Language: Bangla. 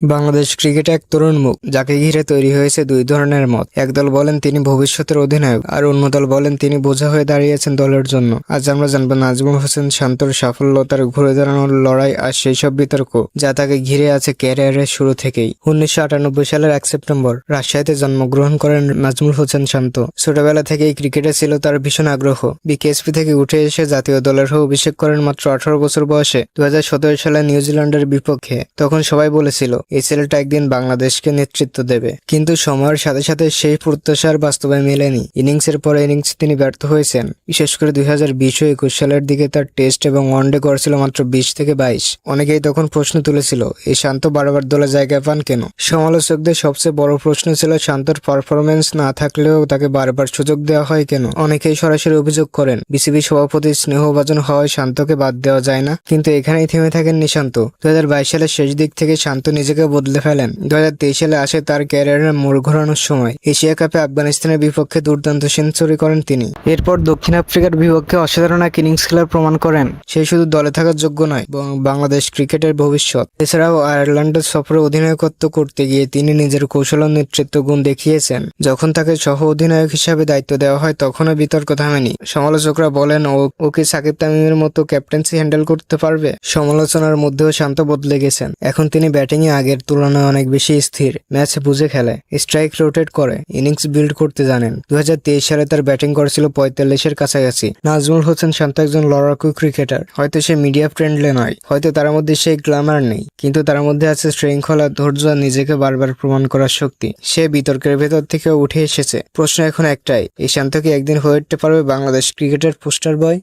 বাংলাদেশ ক্রিকেটে এক তরুণ মুখ, যাকে ঘিরে তৈরি হয়েছে দুই ধরনের মত। একদল বলেন তিনি ভবিষ্যতের অধিনায়ক, আর অন্য দল বলেন তিনি বোঝা হয়ে দাঁড়িয়েছেন দলের জন্য। আজ আমরা জানবো নাজমুল হোসেন শান্তর সাফল্য, তার ঘুরে দাঁড়ানোর লড়াই আর সেই সব বিতর্ক যা তাকে ঘিরে আছে ক্যারিয়ারের শুরু থেকেই। 1998 সালের 1 সেপ্টেম্বর রাজশাহীতে জন্মগ্রহণ করেন নাজমুল হোসেন শান্ত। ছোটবেলা থেকেই ক্রিকেটে ছিল তার ভীষণ আগ্রহ। বিকেএসপি থেকে উঠে এসে জাতীয় দলের হয়ে অভিষেক করেন মাত্র 18 বছর বয়সে 2017 সালে নিউজিল্যান্ডের বিপক্ষে। তখন সবাই বলেছিল এই ছেলেটা একদিন বাংলাদেশকে নেতৃত্ব দেবে, কিন্তু সময়ের সাথে সাথে সেই প্রত্যাশার বাস্তবে মেলেনি। ইনিংসের পর ইনিংস তিনি ব্যর্থ হয়েছেন। বিশেষ করে 2020 ও 21 সালের দিকে তার টেস্ট এবং ওয়ানডে গড় ছিল মাত্র 20 থেকে 22। অনেকেই তখন প্রশ্ন তুলেছিল এই শান্ত বারবার দলে জায়গা পান কেন। সমালোচকদের সবচেয়ে বড় প্রশ্ন ছিল শান্তর পারফরমেন্স না থাকলেও তাকে বারবার সুযোগ দেওয়া হয় কেন। অনেকেই সরাসরি অভিযোগ করেন বিসিবি সভাপতি স্নেহভাজন হওয়ায় শান্তকে বাদ দেওয়া যায় না, কিন্তু এখানেই থেমে থাকেননি শান্ত। 2022 সালের শেষ দিক থেকে শান্ত নিজেকে বদলে ফেলেন। 2023 সালে আসে তার ক্যারিয়ারের মোড় ঘোরানোর সময়। এশিয়া কাপে আফগানিস্তানের বিপক্ষে দুর্দান্ত সেঞ্চুরি করেন তিনি। এরপর দক্ষিণ আফ্রিকার বিপক্ষে অসাধারণ এক ইনিংস খেলার প্রমাণ করেন সে শুধু দলে থাকার যোগ্য নয়, বরং বাংলাদেশ ক্রিকেটের ভবিষ্যৎ। এছাড়াও আয়ারল্যান্ডের সফরে অধিনায়কত্ব করতে গিয়ে তিনি নিজের কৌশল ও নেতৃত্ব গুণ দেখিয়েছেন। যখন তাকে সহ অধিনায়ক হিসাবে দায়িত্ব দেওয়া হয় তখনও বিতর্ক থামেনি। সমালোচকরা বলেন ও কি সাকিব তামিমের মতো ক্যাপ্টেন্সি হ্যান্ডেল করতে পারবে। সমালোচনার মধ্যেও শান্ত বদলে গেছেন। এখন তিনি ব্যাটিংয়ে আগের তুলনায় অনেক বেশি স্থির, ম্যাচ বুঝে খেলে, স্ট্রাইক রোটেট করে, ইনিংস বিল্ড করতে জানেন। 2023 সালে তার ব্যাটিং গড় ছিল 45-এর কাছাকাছি। নাজমুল হোসেন শান্ত একজন লড়াকু ক্রিকেটার। হয়তো সে মিডিয়া ফ্রেন্ডলি নয়, হয়তো তার মধ্যে সেই গ্ল্যামার নেই, কিন্তু তার মধ্যে আছে শৃঙ্খলা, ধৈর্য আর নিজেকে বারবার প্রমাণ করার শক্তি। সে বিতর্কের ভেতর থেকে উঠে এসেছে। প্রশ্ন এখন একটাই, এই শান্ত কি একদিন হয়ে উঠতে পারবে বাংলাদেশ ক্রিকেটের পোস্টার বয়?